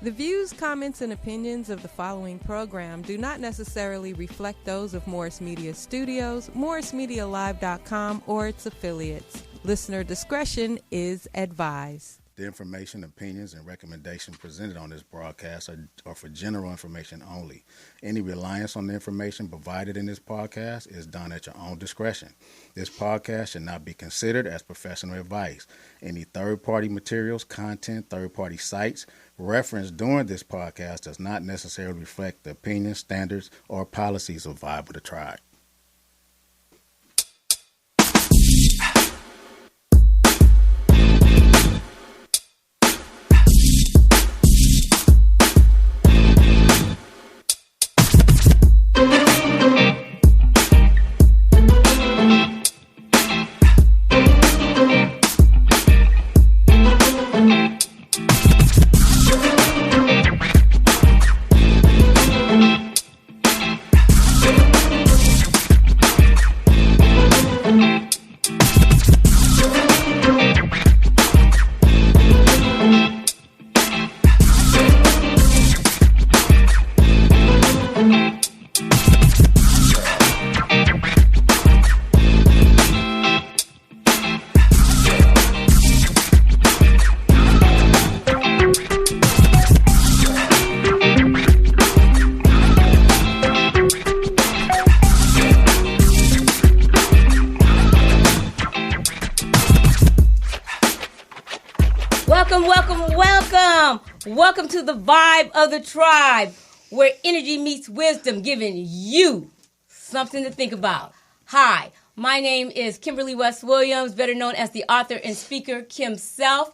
The views, comments, and opinions of the following program do not necessarily reflect those of Morris Media Studios, MorrisMediaLive.com, or its affiliates. Listener discretion is advised. The information, opinions, and recommendations presented on this broadcast are for general information only. Any reliance on the information provided in this podcast is done at your own discretion. This podcast should not be considered as professional advice. Any third-party materials, content, third-party sites referenced during this podcast does not necessarily reflect the opinions, standards, or policies of Vibe of the Tribe. Welcome to the Vibe of the Tribe, where energy meets wisdom, giving you something to think about. Hi, my name is Kimberly West Williams, better known as the author and speaker Kim Self,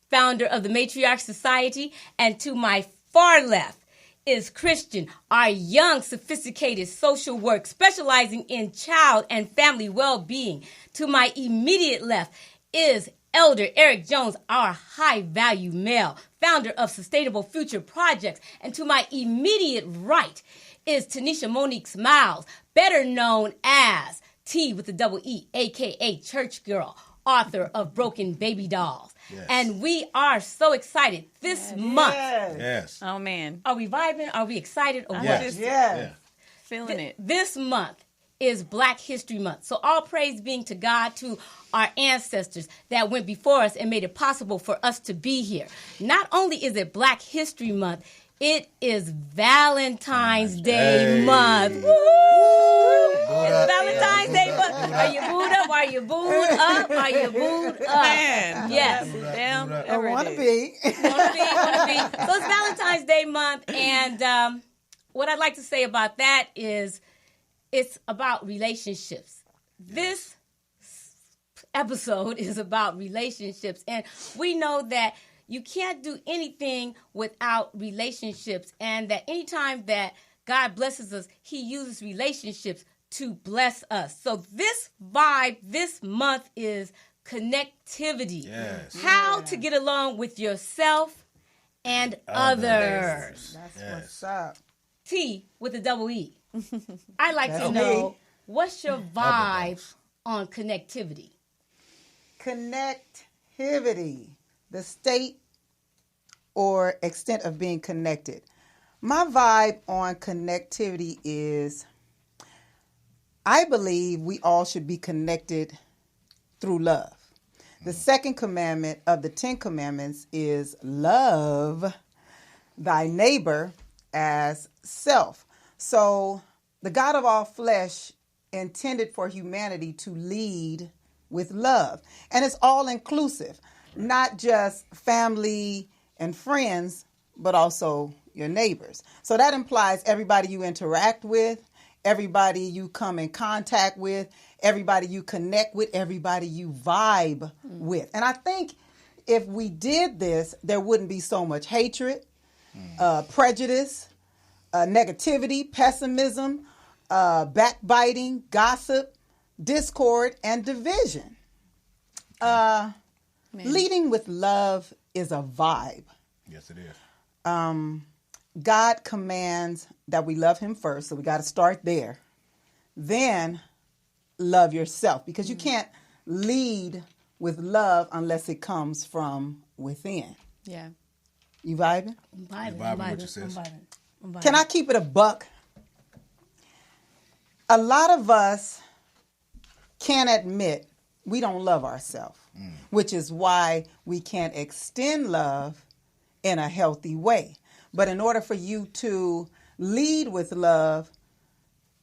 founder of the Matriarch Society, and to my far left is Christian, our young, sophisticated social work specializing in child and family well-being. To my immediate left is Elder Eric Jones, our high-value male, founder of Sustainable Future Projects. And to my immediate right is Tanisha Monique Smiles, better known as T with the double E, a.k.a. Church Girl, author of Broken Baby Dolls. Yes. And we are so excited this month. Yes. Oh, man. Are we vibing? Are we excited? Or yes. what? Yeah. Feeling it. This month is Black History Month. So all praise being to God, to our ancestors that went before us and made it possible for us to be here. Not only is it Black History Month, it is Valentine's Day month. Woo! It's Valentine's Day month. Are you booed up? Are you booed up? Are you booed up? Man. Yes. Damn. I want to be. Want to be. So it's Valentine's Day month, and what I'd like to say about that is it's about relationships. This episode is about relationships, and we know that you can't do anything without relationships, and that anytime that God blesses us, he uses relationships to bless us. So this vibe this month is connectivity. Yes. How to get along with yourself and others. That's what's up. T with a double E. I'd like to That's know, me. what's your vibe on connectivity? Connectivity, the state or extent of being connected. My vibe on connectivity is, I believe we all should be connected through love. The second commandment of the 10 commandments is love thy neighbor as self. So the God of all flesh intended for humanity to lead with love. And it's all inclusive, not just family and friends, but also your neighbors. So that implies everybody you interact with, everybody you come in contact with, everybody you connect with, everybody you vibe with. And I think if we did this, there wouldn't be so much hatred, prejudice, negativity, pessimism, backbiting, gossip, discord, and division. Leading with love is a vibe. Yes, it is. God commands that we love him first, so we got to start there. Then love yourself, because you can't lead with love unless it comes from within. Yeah. You vibing? I'm vibing. You I'm vibing with vibing. your sis? I'm vibing. Can I keep it a buck? A lot of us can't admit we don't love ourselves, which is why we can't extend love in a healthy way. But in order for you to lead with love,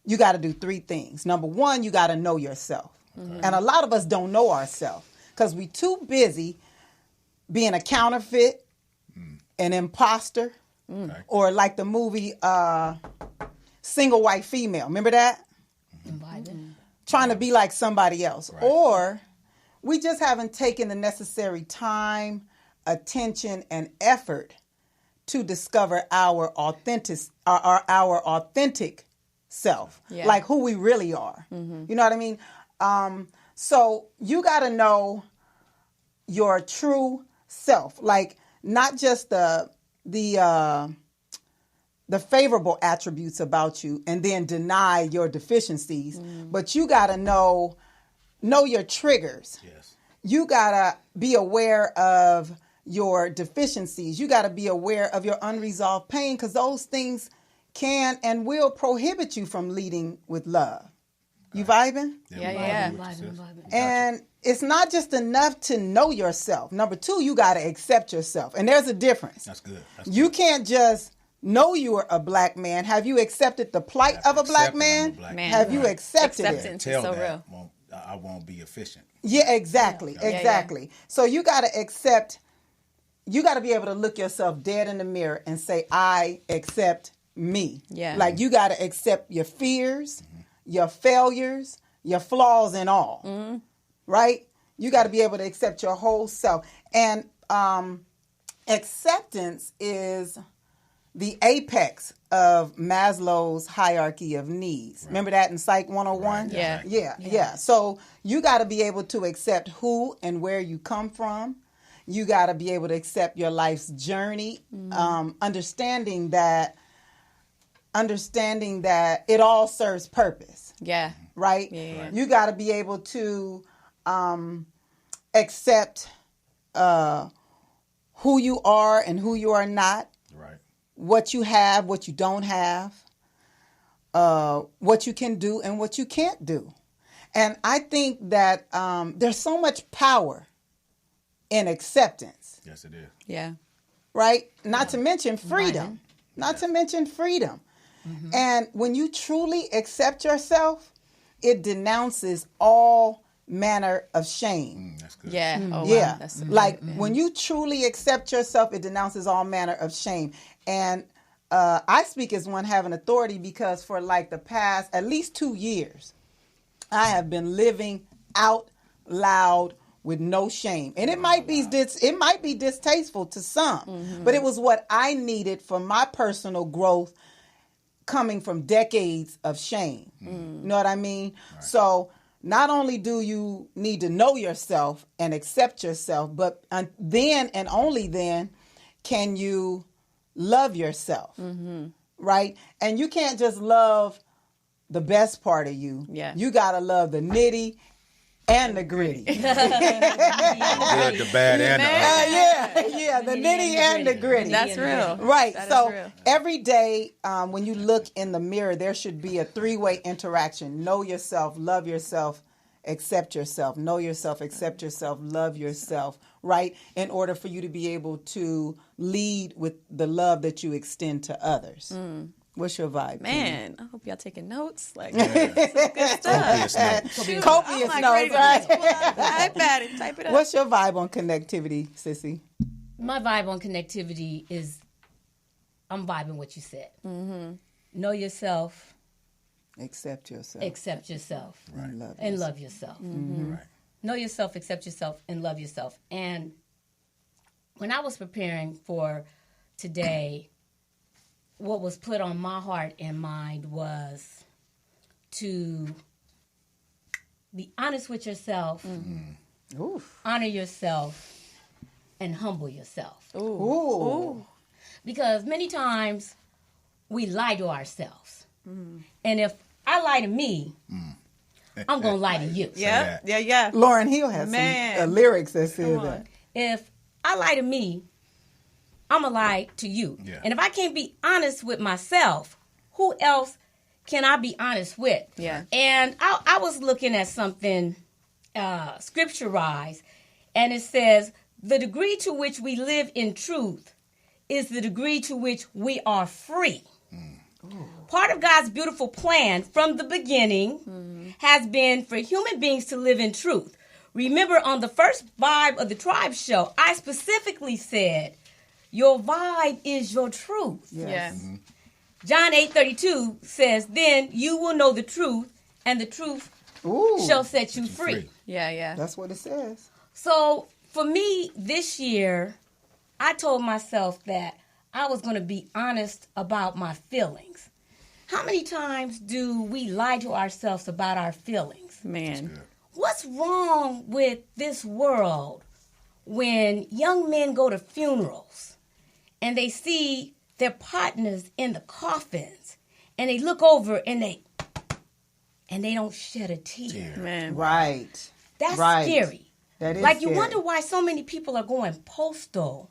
you got to do three things. Number one, you got to know yourself. Okay. And a lot of us don't know ourselves because we too busy being a counterfeit, an imposter, or like the movie Single White Female. Remember that? I'm vibing. Trying to be like somebody else. Right. Or we just haven't taken the necessary time, attention, and effort to discover our authentic self, like who we really are. You know what I mean? So you got to know your true self, like not just the favorable attributes about you and then deny your deficiencies, but you got to know your triggers. Yes. You got to be aware of your deficiencies. You got to be aware of your unresolved pain because those things can and will prohibit you from leading with love. You vibing? Yeah. I'm vibing. And it's not just enough to know yourself. Number two, you got to accept yourself. And there's a difference. That's good. You can't just know you are a black man. Have you accepted the plight of a black man? Have you accepted Acceptance it? is so real. I won't be efficient. Yeah, exactly. Exactly. So you got to accept, you got to be able to look yourself dead in the mirror and say, I accept me. Yeah. Like you got to accept your fears, your failures, your flaws and all. Right? You got to be able to accept your whole self. And acceptance is the apex of Maslow's hierarchy of needs. Right. Remember that in Psych 101? Right. Yeah. So you got to be able to accept who and where you come from. You got to be able to accept your life's journey, understanding that it all serves purpose. Yeah. Right? Yeah. You got to be able to accept who you are and who you are not. Right. What you have, what you don't have, what you can do and what you can't do. And I think that there's so much power in acceptance. Yes, it is. Yeah. Right? Not to mention freedom. Not to mention freedom. And when you truly accept yourself, it denounces all manner of shame. That's good. Yeah. Oh, Yeah. wow. That's Like when you truly accept yourself, it denounces all manner of shame. And I speak as one having authority because for like the past at least 2 years, I have been living out loud with no shame. And it might be distasteful to some, but it was what I needed for my personal growth coming from decades of shame. You know what I mean? Right. So not only do you need to know yourself and accept yourself, but then and only then can you love yourself, right? And you can't just love the best part of you. Yeah. You got to love the nitty and the gritty. The good, the bad, and the the nitty and the gritty. That's real. Right. That So is real. every day when you look in the mirror, there should be a 3-way interaction. Know yourself, love yourself, accept yourself. Know yourself, accept yourself, love yourself, right? In order for you to be able to lead with the love that you extend to others. What's your vibe? Man, I hope y'all taking notes. Like, Copious notes. Copious notes, right? iPad and type it up. What's your vibe on connectivity, Sissy? My vibe on connectivity is I'm vibing what you said. Know yourself, Accept yourself. accept yourself, Right. and love yourself. Right. Know yourself, accept yourself, and love yourself. And when I was preparing for today, what was put on my heart and mind was to be honest with yourself, Oof. honor yourself, and humble yourself. Ooh. Because many times we lie to ourselves. And if I lie to me, I'm going to lie to you. Yeah. Lauryn Hill has Man. some lyrics that says that. If I lie to me, I'm going to lie to you. Yeah. And if I can't be honest with myself, who else can I be honest with? Yeah. And I was looking at something scripture-wise, and it says, the degree to which we live in truth is the degree to which we are free. Part of God's beautiful plan from the beginning has been for human beings to live in truth. Remember, on the first Vibe of the Tribe show, I specifically said, your vibe is your truth. Yeah. John 8:32 says, then you will know the truth, and the truth Ooh, shall set you free. Yeah. that's what it says. So for me this year, I told myself that I was going to be honest about my feelings. How many times do we lie to ourselves about our feelings? Man. What's wrong with this world when young men go to funerals and they see their partners in the coffins and they look over and they don't shed a tear? Man. Right. That's Right. scary. That is Like, scary. you wonder why so many people are going postal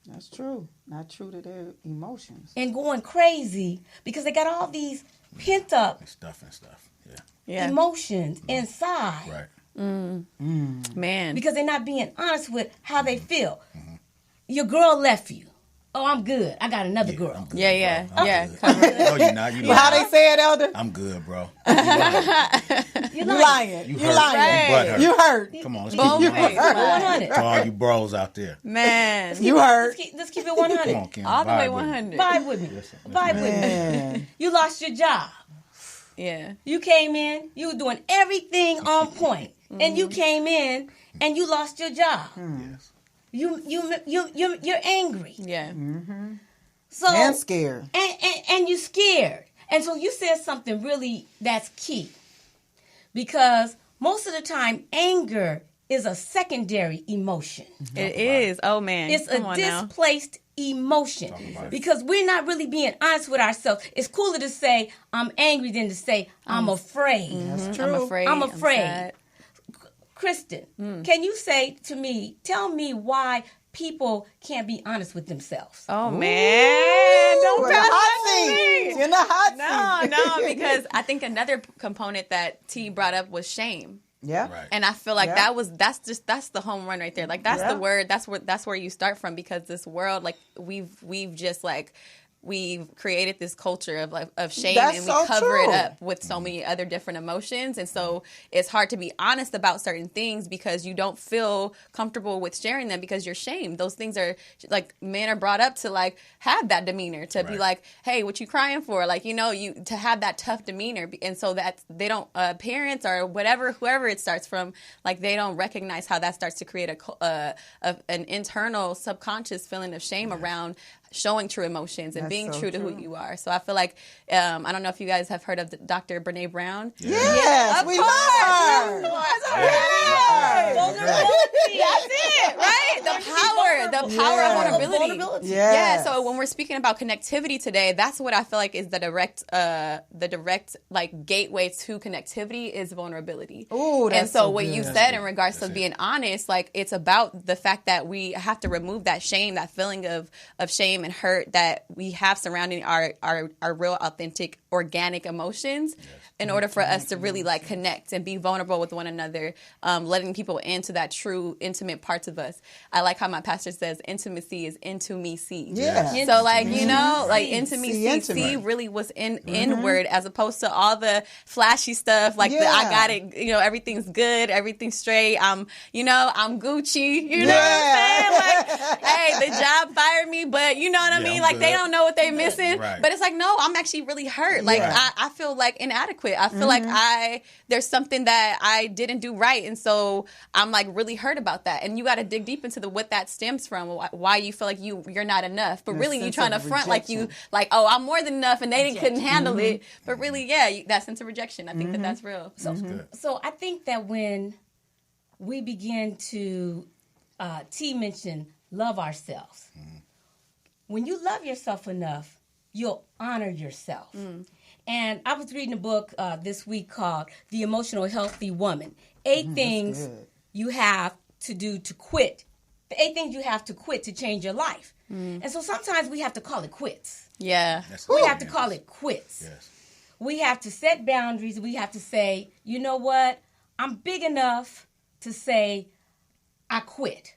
That's true. Not true to their emotions. and going crazy because they got all these pent up And stuff. Yeah. Yeah. emotions inside Right. Man. because they're not being honest with how they feel. Your girl left you. Oh, I'm good. I got another girl. I'm good, Yeah. bro. I'm Yeah. good. No, you're not. You But how lying. they say it, Elder? I'm good, bro. You're You lying. lying. You You hurt. lying. You butt hurt. You hurt. Come on, let's Both keep it ways. 100. To all you bros out there. Man. You hurt. Let's keep it 100. Come on, Kim. All the way vibe with me. 100. Vibe with me. Vibe with me. Man. You lost your job. Yeah. You came in, you were doing everything on point, and you came in and you lost your job. Yes. You're angry. Yeah. So And scared. and you're scared. And so you said something really that's key. Because most of the time anger is a secondary emotion. It is. Oh, man. It's Come a on now. displaced emotion Talk about it. because we're not really being honest with ourselves. It's cooler to say I'm angry than to say I'm afraid. That's true. I'm afraid. I'm afraid. sad. Kristen, can you say to me, tell me why people can't be honest with themselves? Oh, man. Don't You're in the pass hot that to seat. me. You're in the hot seat. No, because I think another component that T brought up was shame. Yeah. Right. And I feel like Yeah. that's the home run right there. Like that's Yeah. the word. That's where you start from, because this world, like we've just like we've created this culture of shame, That's and we so cover true. it up with so many other different emotions, and so it's hard to be honest about certain things because you don't feel comfortable with sharing them because you're shamed. Those things are like, men are brought up to like have that demeanor, to be Right. like, hey, what you crying for? Like, you know, you to have that tough demeanor, and so that they don't parents or whoever it starts from, like they don't recognize how that starts to create an internal subconscious feeling of shame around showing true emotions and That's being so true to true. who you are. So I feel like I don't know if you guys have heard of Dr. Brene Brown. Yes, we love her. That's it, right? The power of vulnerability. Yes. Yeah. So when we're speaking about connectivity today, that's what I feel like is the direct like gateway to connectivity is vulnerability. Ooh, that's and so so what good. you That's said in regards to being honest, like it's about the fact that we have to remove that shame, that feeling of shame and hurt that we have surrounding our real, authentic, organic emotions, in order for us to really like connect and be vulnerable with one another, letting people into that true intimate parts of us. I like how my pastor says intimacy is into me see. Yeah. So like, you know, like intimacy See intimate. see really was inward, as opposed to all the flashy stuff like the Yeah. I got it, you know, everything's good, everything's straight. I'm Gucci, you know what Yeah. I'm saying? Like, hey, the job fired me, but you know what I Yeah, mean? I'm Like they good. don't know what they missing. Right. But it's like, no, I'm actually really hurt. Like Yeah. I feel like inadequate. I feel like there's something that I didn't do right, and so I'm like really hurt about that. And you got to dig deep into what that stems from, why you feel like you're not enough. But That really, you sense trying to of front like you rejection. like, oh, I'm more than enough, and they couldn't handle it. But really, yeah, that sense of rejection. I think that's real. So Good. So I think that when we begin to, T mentioned, love ourselves. When you love yourself enough, you'll honor yourself. And I was reading a book this week called The Emotional Healthy Woman. 8 things good. you have to do to quit the 8 things you have to quit to change your life. And so sometimes we have to call it quits. Yeah. We have to call it quits. Yes. We have to set boundaries. We have to say, you know what? I'm big enough to say, I quit.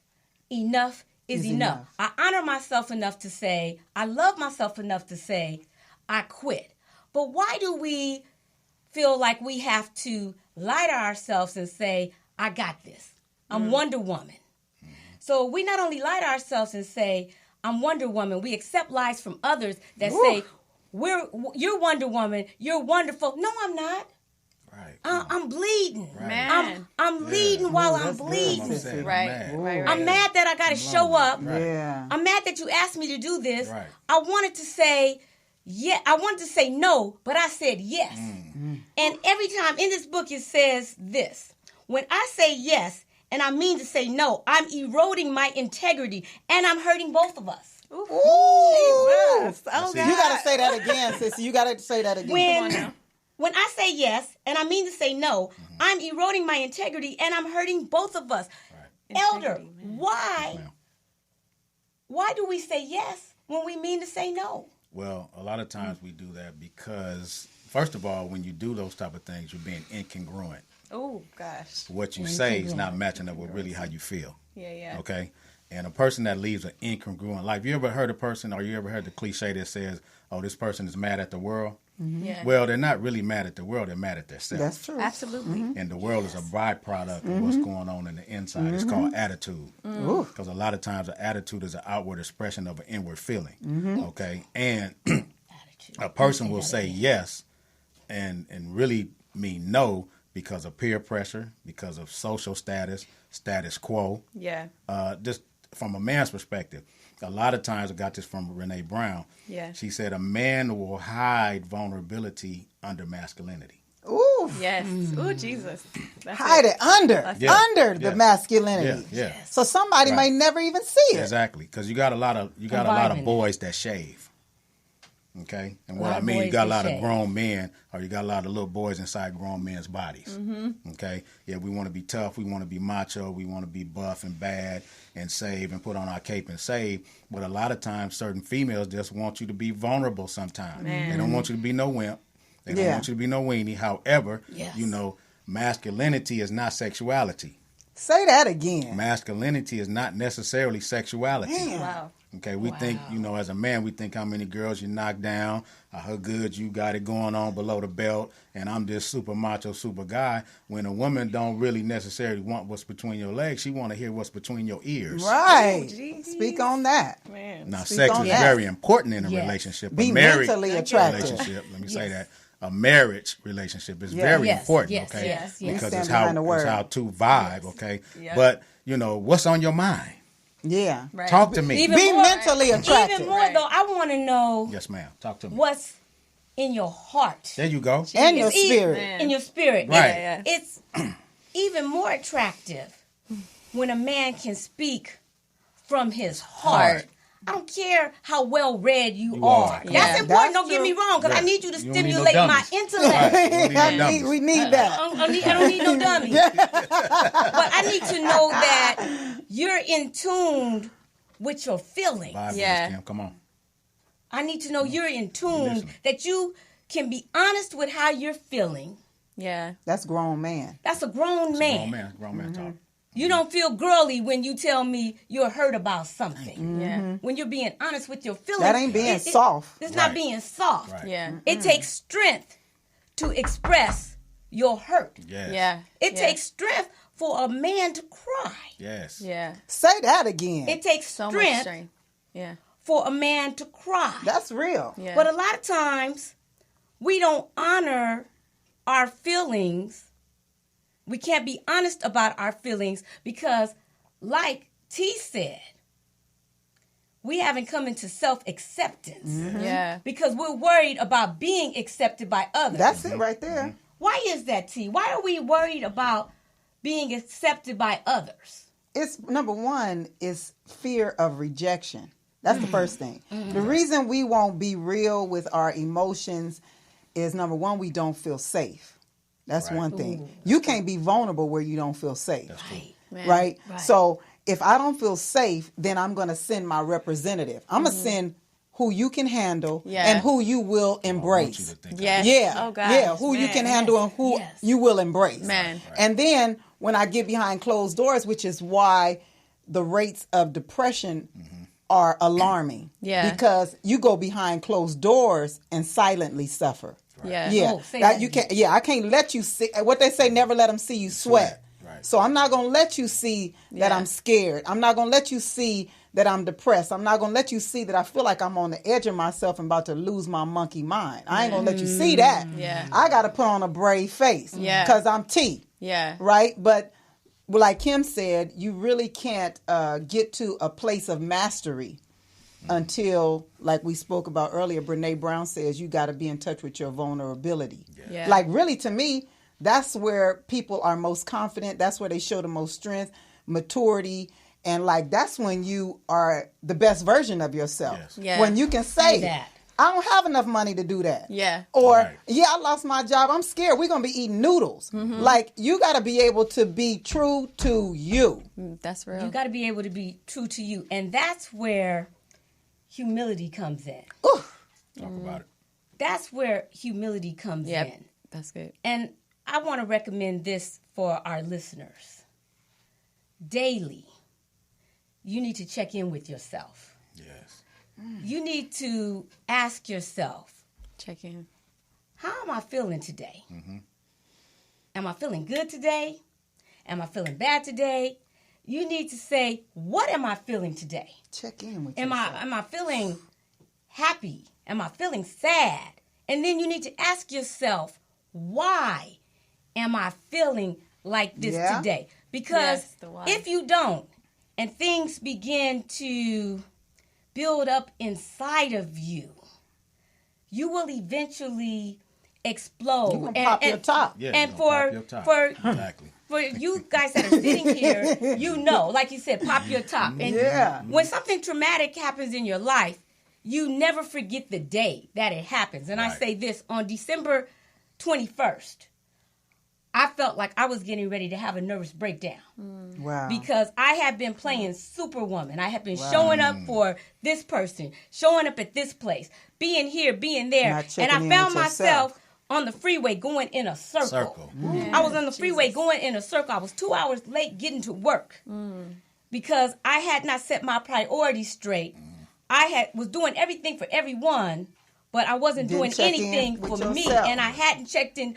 Enough is enough. I honor myself enough to say, I love myself enough to say, I quit. But why do we feel like we have to lie to ourselves and say, I got this. I'm Wonder Woman. So we not only lie to ourselves and say, I'm Wonder Woman, we accept lies from others that say, you're Wonder Woman, you're wonderful. No, I'm not. Right. I'm bleeding. Right. Man. I'm bleeding while I'm that's good. bleeding. Right. I'm mad that I got to show up. Right. Yeah. I'm mad that you asked me to do this. Right. I wanted to say, I wanted to say no, but I said yes. And every time in this book it says this. When I say yes, and I mean to say no, I'm eroding my integrity, and I'm hurting both of us. Ooh. Oh, You got to say that again, sissy. You got to say that again. When I say yes, and I mean to say no, I'm eroding my integrity, and I'm hurting both of us. Right. Elder, why do we say yes when we mean to say no? Well, a lot of times we do that because, first of all, when you do those type of things, you're being incongruent. Oh, gosh. What you say is not matching up with really how you feel. Yeah. Okay? And a person that leaves an incongruent life, you ever heard a person, or you ever heard the cliche that says, oh, this person is mad at the world? Yeah. Well, they're not really mad at the world, they're mad at themselves. That's true. Absolutely. And the world is a byproduct of what's going on in the inside. It's called attitude. Because a lot of times an attitude is an outward expression of an inward feeling. Okay? And a person will say yes and really mean no because of peer pressure, because of social status quo. Yeah. Just from a man's perspective. A lot of times, I got this from Renee Brown. Yeah. She said a man will hide vulnerability under masculinity. Ooh. Yes. Ooh, Jesus. That's Hide it under Yeah. the masculinity. Yeah. So somebody Right. may never even see it. Exactly, because you got a lot of boys that shave. Okay, and what I mean, you got a lot of grown men, or you got a lot of little boys inside grown men's bodies. Okay, yeah, we want to be tough, we want to be macho, we want to be buff and bad and save and put on our cape and save. But a lot of times, certain females just want you to be vulnerable. Sometimes they don't want you to be no wimp. They don't want you to be no weenie. However, you know, masculinity is not sexuality. Say that again. Masculinity is not necessarily sexuality. Wow. Okay, we think, you know, as a man, we think how many girls you knock down, how good you got it going on below the belt, and I'm this super macho, super guy. When a woman don't really necessarily want what's between your legs, she want to hear what's between your ears. Right. Oh, Speak on that. Man. Now, Speak sex on is that. very important in a relationship. Be a married mentally attractive. relationship, let me say that. A marriage relationship is very important, okay? Yes. Because stand it's behind the how, word. it's how two vibe, okay? Yeah. But, you know, what's on your mind? Yeah. Right. Talk to me. Even Be more- mentally attractive. Even more, though, I want to know Yes, ma'am. Talk to me. what's in your heart. There you go. And your It's even- spirit. In your spirit. Right. Yeah. It's even more attractive when a man can speak from his heart. I don't care how well read you are. Come That's on. important. That's don't get me true. wong, because I Yeah. need you to You don't need no stimulate my dummies. intellect. Right. You don't need no dummies. we need that. I don't need no dummies. But I need to know that you're in tune with your feelings. 5 Yeah. minutes, Kim. Come on. I need to know you're in tune, Listen. that you can be honest with how you're feeling. Yeah. That's grown man. That's a grown man. Grown man talk. You don't feel girly when you tell me you're hurt about something. Yeah. When you're being honest with your feelings. That ain't being soft. It's not Right. being soft. Right. Yeah. It takes strength to express your hurt. Yes. Yeah. It takes strength for a man to cry. Yes. Yeah. Say that again. It takes So much strength strength. Yeah. for a man to cry. That's real. Yeah. But a lot of times, we don't honor our feelings. We can't be honest about our feelings because, like T said, we haven't come into self-acceptance Yeah. because we're worried about being accepted by others. That's it right there. Why is that, T? Why are we worried about being accepted by others? It's number one is fear of rejection. That's the first thing. The reason we won't be real with our emotions is number one, we don't feel safe. That's Right. one thing. You can't be vulnerable where you don't feel safe. That's true. Man. Right? Right. So if I don't feel safe, then I'm going to send my representative. I'm going to send who you can handle and who you will embrace. Yes. Yeah. Oh, gosh. Yeah. Who you can handle and who you will embrace. Man. And then when I get behind closed doors, which is why the rates of depression are alarming. Yeah. Because you go behind closed doors and silently suffer. Yeah. Yeah. Oh, say that You can't. Yeah. I can't let you see what they say. Never let them see you sweat. Right. So I'm not going to let you see that I'm scared. I'm not going to let you see that I'm depressed. I'm not going to let you see that I feel like I'm on the edge of myself and about to lose my monkey mind. I ain't going to let you see that. Yeah. I got to put on a brave face. Yeah. Because I'm T. Yeah. Right? But like Kim said, you really can't get to a place of mastery until, like we spoke about earlier, Brene Brown says you got to be in touch with your vulnerability. Yeah. Like, really, to me, that's where people are most confident. That's where they show the most strength, maturity, and like that's when you are the best version of yourself. Yes. Yeah. When you can say that. I don't have enough money to do that. Yeah. Or, Right. yeah, I lost my job. I'm scared. We're going to be eating noodles. Like, you got to be able to be true to you. That's real. You got to be able to be true to you. And that's where humility comes in. Talk about it. That's where humility comes Yep. in. That's good. And I want to recommend this for our listeners. Daily, you need to check in with yourself. Yes. You need to ask yourself, Check in. how am I feeling today? Am I feeling good today? Am I feeling bad today? You need to say, what am I feeling today? Check in with Am yourself. I feeling happy? Am I feeling sad? And then you need to ask yourself, why am I feeling like this Yeah. today? Because Yes, the why. if you don't, and things begin to build up inside of you, you will eventually explode. You're gonna pop your top. Yeah. And you're gonna pop your top. Exactly. for you guys that are sitting here, you know, like you said, pop your top. And Yeah. when something traumatic happens in your life, you never forget the day that it happens. And I Right. say this, on December 21st, I felt like I was getting ready to have a nervous breakdown Wow. because I had been playing Superwoman. I had been showing up for this person, showing up at this place, being here, being there. Not And checking I in found with myself yourself. on the freeway going in a circle. Circle. I was on the freeway going in a circle. I was 2 hours late getting to work because I had not set my priorities straight. I was doing everything for everyone, but I wasn't Didn't doing check in anything with for me, yourself. and I hadn't checked in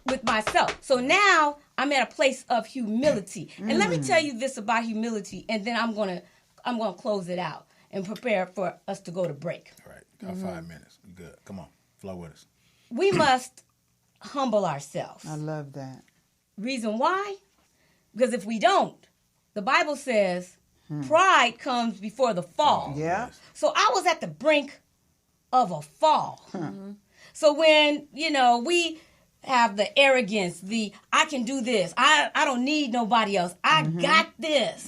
with myself. So now I'm at a place of humility. And let me tell you this about humility, and then I'm gonna close it out and prepare for us to go to break. All right. Got 5 minutes. You good. Come on. Flow with us. We must humble ourselves. I love that. Reason why? Because if we don't, the Bible says pride comes before the fall. Yeah. So I was at the brink of a fall. So when, we have the arrogance, I can do this. I don't need nobody else. I got this.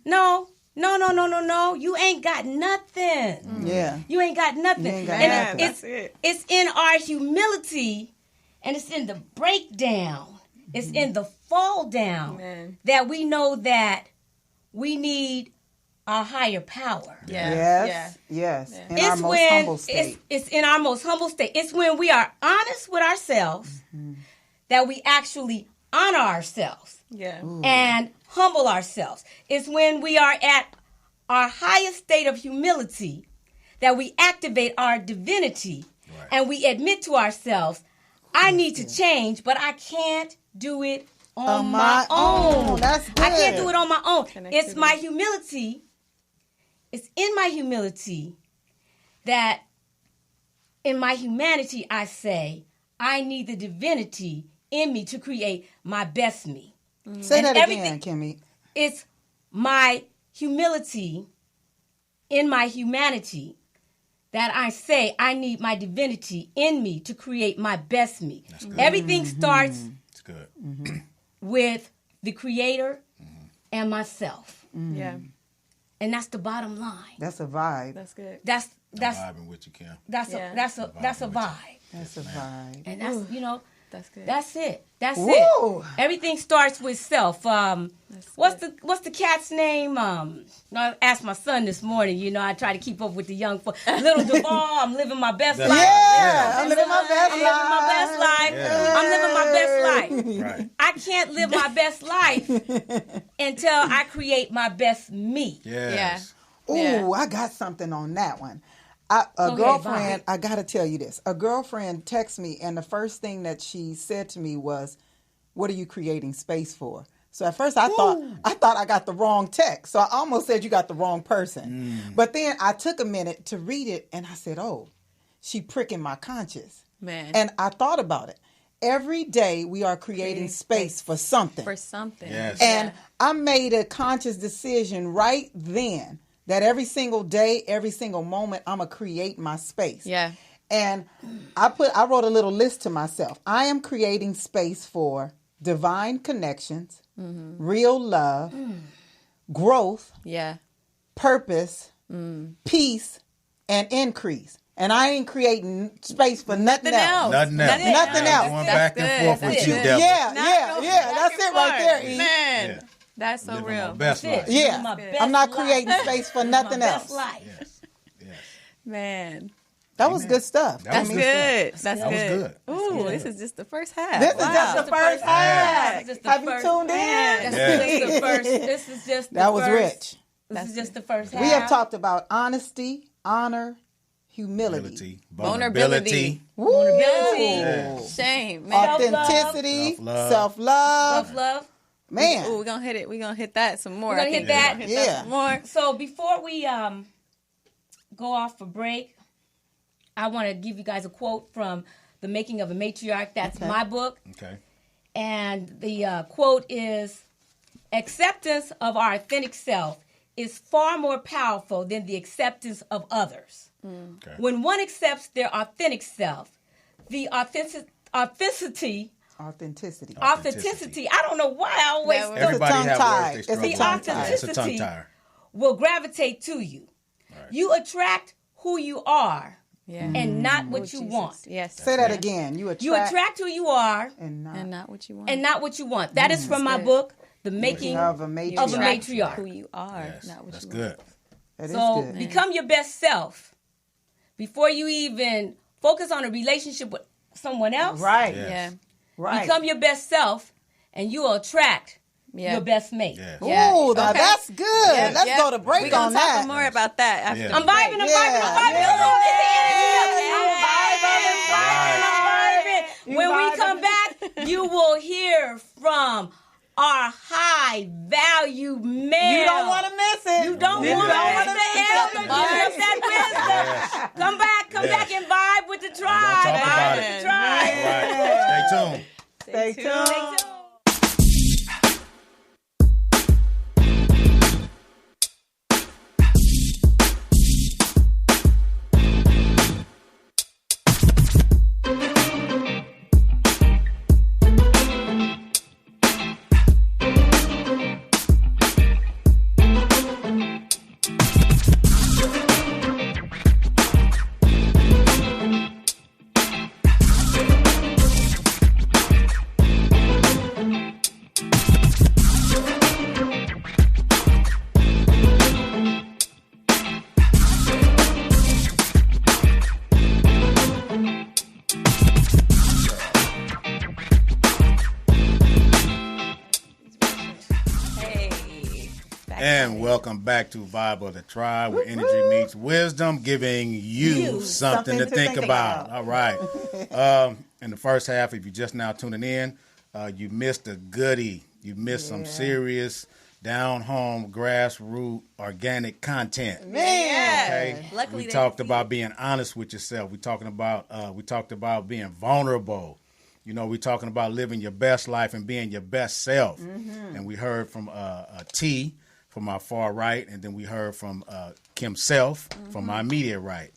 No. You ain't got nothing. Yeah. You ain't got nothing. You ain't got And nothing. it's in our humility, and it's in the breakdown. It's in the fall down Amen. that we know that we need our higher power. Yeah. Yes. Yes. Yeah. In our most humble state. It's in our most humble state. It's when we are honest with ourselves that we actually honor ourselves Yeah. and humble ourselves. It's when we are at our highest state of humility that we activate our divinity Right. and we admit to ourselves, I need to change, but I can't do it on my own. That's I can't good. do it on my own. It's Connectivity. my humility. It's in my humility that in my humanity I say, I need the divinity in me to create my best me. Say And that everything- again, Kimmy. It's my humility in my humanity that I say I need my divinity in me to create my best me. good. Everything starts It's good. with the creator and myself. Yeah. And that's the bottom line. That's a vibe. That's good. That's I'm vibing with you, Kim. that's Yeah. a vibe. That's a vibe. And that's That's good. That's it. That's Woo. it. Everything starts with self. What's the cat's name? I asked my son this morning. You know, I try to keep up with the young folks. Little Duval, I'm living my best life. Yeah, I'm living my best I'm life. living my best life. I'm living my best life. Right. I can't live my best life until I create my best me. Yes. Ooh, Yeah. I got something on that one. Go A ahead, girlfriend, Vi. I got to tell you this. A girlfriend texted me, and the first thing that she said to me was, "What are you creating space for?" So at first I thought I got the wrong text. So I almost said you got the wrong person. But then I took a minute to read it, and I said, "Oh, she pricking my conscience." Man. And I thought about it. Every day we are creating space for something. For something. Yes. And I made a conscious decision right then that every single day, every single moment, I'm going to create my space. Yeah. And I wrote a little list to myself. I am creating space for divine connections, real love, growth, Yeah. purpose, peace, and increase. And I ain't creating space for nothing else. Nothing else. Nothing else. Going back and forth with you, That's devil. Yeah. That's it right there, E. Man. Yeah. That's so Living my real. best That's life. it. Yeah. Living my best I'm not life. creating space for nothing My else. best life. Yes. Yes. Man. That was good stuff. That was That's good good. That's That was good. good. Ooh, this is just the first half. This is Wow. just the first half. This is just the Have you first- tuned in? This Yeah. is just the first. This is just the That was first- rich. This is just the first half. We have talked about honesty, honor, humility, Ability, Vulnerability. vulnerability, Yeah. Shame, man. authenticity, Self-love. self-love. self-love. Man, Ooh, we're gonna hit it. We're gonna hit that some more. We're gonna I think hit that. we're gonna hit Yeah. some more. So before we go off for break, I want to give you guys a quote from The Making of a Matriarch. That's Okay. my book. Okay. And the quote is, acceptance of our authentic self is far more powerful than the acceptance of others. Okay. When one accepts their authentic self, the authenticity, I don't know why I always That was- Everybody tongue have tie. words they It's a struggle tongue with. tie. It's a tongue Authenticity. tire. will gravitate to you. Right. You attract who you are Yeah. and not what Oh, you Jesus. want. Yes. Say that again. You You attract who you are and not, And not what you want. and not what you want. That is from my good. book, The Making of a of a matriarch. Matriarch. Who you are, Yes. not what That's you good. That is So good. become your best self before you even focus on a relationship with someone else. Right. Yeah. want. Yeah. Right. Become your best self and you will attract Yeah. your best mate. Yes. Yeah. Ooh, now Okay. that's good. Yeah, Let's yeah. go to break We're gonna on talk that. more about that after. Yeah. the I'm vibing, I'm break. vibing, I'm vibing. Yeah. I'm Yeah. vibing. When we come back, you will hear from our high value male. You don't want to miss it. You don't You want to don't miss wanna the miss elder. it. Give us that wisdom. Come back Yes. and vibe with the We're tribe. gonna talk Vibe about with it. the tribe. All right. Stay tuned. Stay tuned. Stay tuned. Hey. Back And welcome back to Vibe of the Tribe, where energy meets wisdom, giving you something to think about. All right. In the first half, if you're just now tuning in, you missed a goodie. You missed some serious, down-home, grassroots, organic content. Man. Okay. Luckily We they talked can see about being honest with yourself. We talked about being vulnerable. You know, we talking about living your best life and being your best self. And we heard from T from our far right, and then we heard from Kim Self from my immediate right.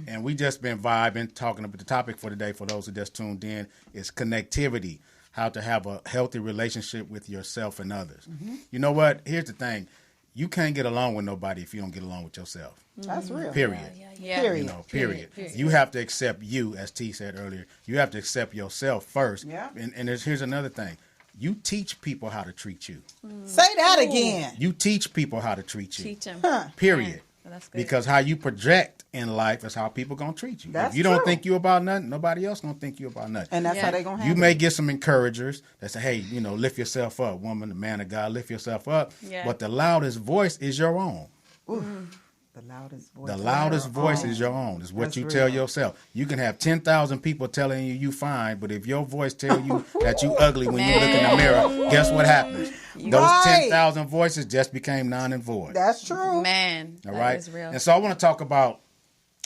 And we just been vibing, talking about the topic for today, for those who just tuned in, is connectivity, how to have a healthy relationship with yourself and others. You know what? Here's the thing. you can't get along with nobody if you don't get along with yourself. That's real. Period. Yeah. Period. You know, period. You have to accept you, as T said earlier. You have to accept yourself first. Yeah. And here's another thing. You teach people how to treat you. Say that again. You teach people how to treat you. Teach them. Period. That's good. Because how you project in life is how people gonna treat you. That's if you don't true. think you about nothing, nobody else gonna think you about nothing. And that's how they gonna have You it. may get some encouragers that say, hey, you know, lift yourself up, woman, the man of God, lift yourself up. Yeah. But the loudest voice is your own. The loudest voice. The loudest voice is your own. Is what That's you real. tell yourself. You can have 10,000 people telling you fine, but if your voice tell you that you ugly when you look in the mirror, guess what happens? Those Right. 10,000 voices just became non and void. That's true. Man, All that right. is real. And so I want to talk about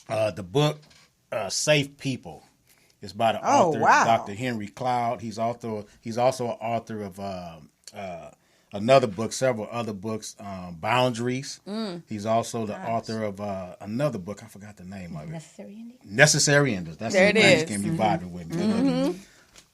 the book Safe People. It's by the Oh, author wow. Dr. Henry Cloud. He's also an author of another book, several other books, Boundaries. He's also the author of another book. I forgot the name of it. Necessary ending. Necessary Endings. That's There the it thing is. can be vibing with me.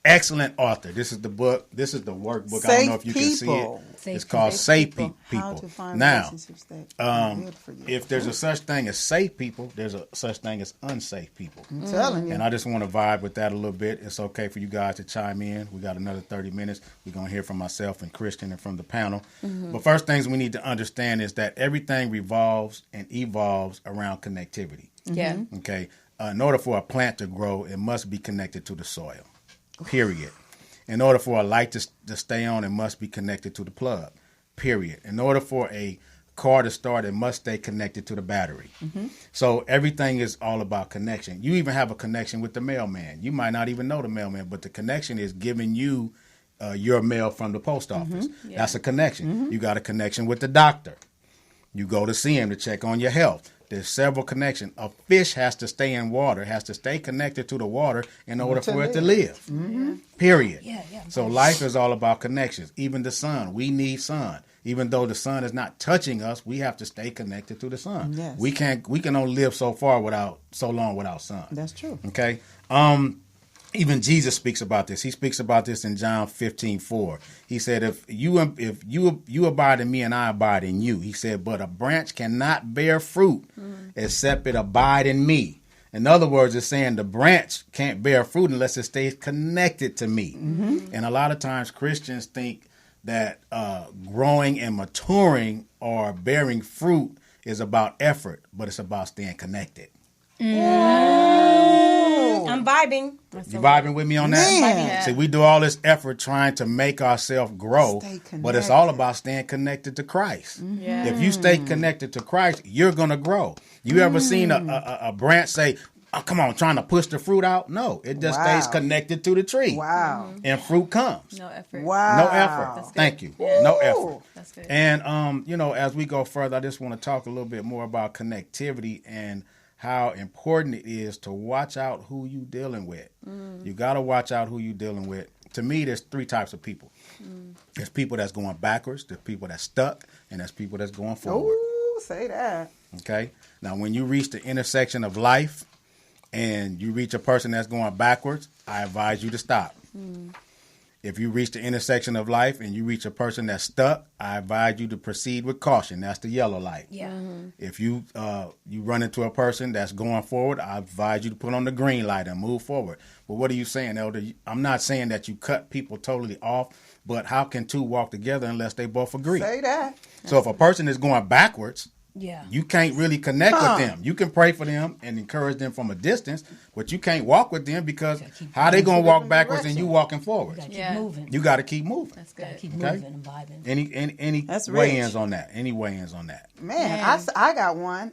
Excellent author. This is the book. This is the workbook. I don't know if you can see it. People. It's called Safe People. How to find Now, relationships that are good for you. if there's a such thing as safe people, there's a such thing as unsafe people. I'm telling you. And I just want to vibe with that a little bit. It's okay for you guys to chime in. We got another 30 minutes. We're going to hear from myself and Christian and from the panel. But first things we need to understand is that everything revolves and evolves around connectivity. Yeah. Okay. In order for a plant to grow, it must be connected to the soil. Period. In order for a light to stay on, it must be connected to the plug. Period. In order for a car to start, it must stay connected to the battery. So everything is all about connection. You even have a connection with the mailman. You might not even know the mailman, but the connection is giving you your mail from the post office. That's a connection. You got a connection with the doctor. You go to see him to check on your health. There's several connections. A fish has to stay in water, has to stay connected to the water in order for it to live. Period. So life is all about connections. Even the sun, we need sun. Even though the sun is not touching us, we have to stay connected to the sun. Yes. We can only live so long without sun. That's true. Okay. Even Jesus speaks about this. He speaks about this in John 15:4. He said, if you abide in me and I abide in you, he said, but a branch cannot bear fruit except it abide in me. In other words, it's saying the branch can't bear fruit unless it stays connected to me. And a lot of times Christians think that growing and maturing or bearing fruit is about effort, but it's about staying connected. I'm vibing. You vibing with me on that? Man. See, we do all this effort trying to make ourselves grow, Stay but it's all connected. about staying connected to Christ. Yeah. If you stay connected to Christ, you're going to grow. You ever seen a branch say, oh, come on, trying to push the fruit out? No, it just stays Wow. connected to the tree. Wow. And fruit comes. No effort. Wow. No effort. Thank you. No effort. That's good. And, as we go further, I just want to talk a little bit more about connectivity and how important it is to watch out who you dealing with. You got to watch out who you dealing with. To me, there's three types of people. There's people that's going backwards, there's people that's stuck, and there's people that's going forward. Ooh, say that. Okay? Now, when you reach the intersection of life and you reach a person that's going backwards, I advise you to stop. If you reach the intersection of life and you reach a person that's stuck, I advise you to proceed with caution. That's the yellow light. Yeah. If you run into a person that's going forward, I advise you to put on the green light and move forward. But what are you saying, Elder? I'm not saying that you cut people totally off, but how can two walk together unless they both agree? Say that. So if a person is going backwards, Yeah. you can't really connect with them. You can pray for them and encourage them from a distance, but you can't walk with them because how they going to walk backwards and you walking forward? Keep Yeah. moving. You got to keep moving. That's Gotta good. keep Okay. moving and vibing. Any That's weigh-ins rich. on that? Any weigh-ins on that? Man, I got one.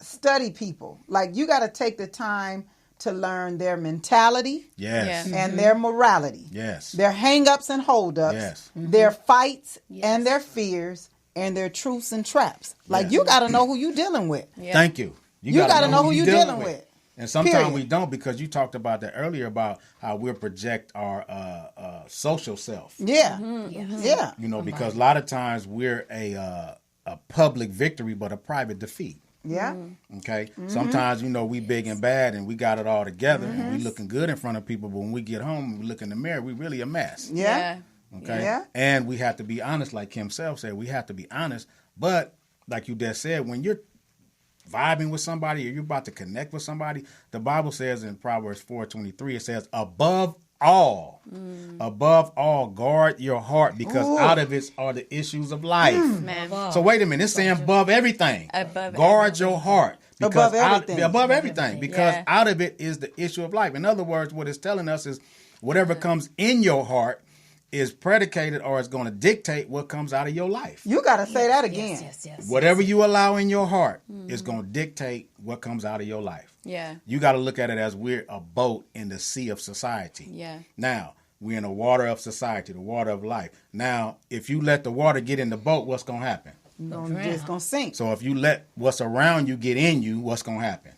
Study people. Like, you got to take the time to learn their mentality Yes. Yeah. and their morality. Yes. Their hang-ups and hold-ups. Yes. Their fights Yes. and their fears and their truths and traps. Like, Yes. you got to know who you dealing with. Yeah. Thank you. You gotta know who you dealing with. And sometimes Period. we don't, because you talked about that earlier about how we'll project our social self. Yeah. Yes. Yeah. You know, because a lot of times we're a public victory but a private defeat. Yeah. Okay. Sometimes, we big and bad and we got it all together and we looking good in front of people, but when we get home and we look in the mirror, we really a mess. Yeah. Okay. Yeah. And we have to be honest, like Kim Self said, we have to be honest. But like you just said, when you're vibing with somebody or you're about to connect with somebody, the Bible says in Proverbs 4:23, it says, above all, guard your heart, because out of it are the issues of life. Man. So wait a minute, it's saying above everything. Guard your heart. Because above everything. Because out of it is the issue of life. In other words, what it's telling us is whatever comes in your heart is predicated or is going to dictate what comes out of your life. You got to say that again. Yes. Whatever you allow in your heart is going to dictate what comes out of your life. Yeah. You got to look at it as we're a boat in the sea of society. Yeah. Now, we're in the water of society, the water of life. Now, if you let the water get in the boat, what's going to happen? It's going to sink. So if you let what's around you get in you, what's going to happen?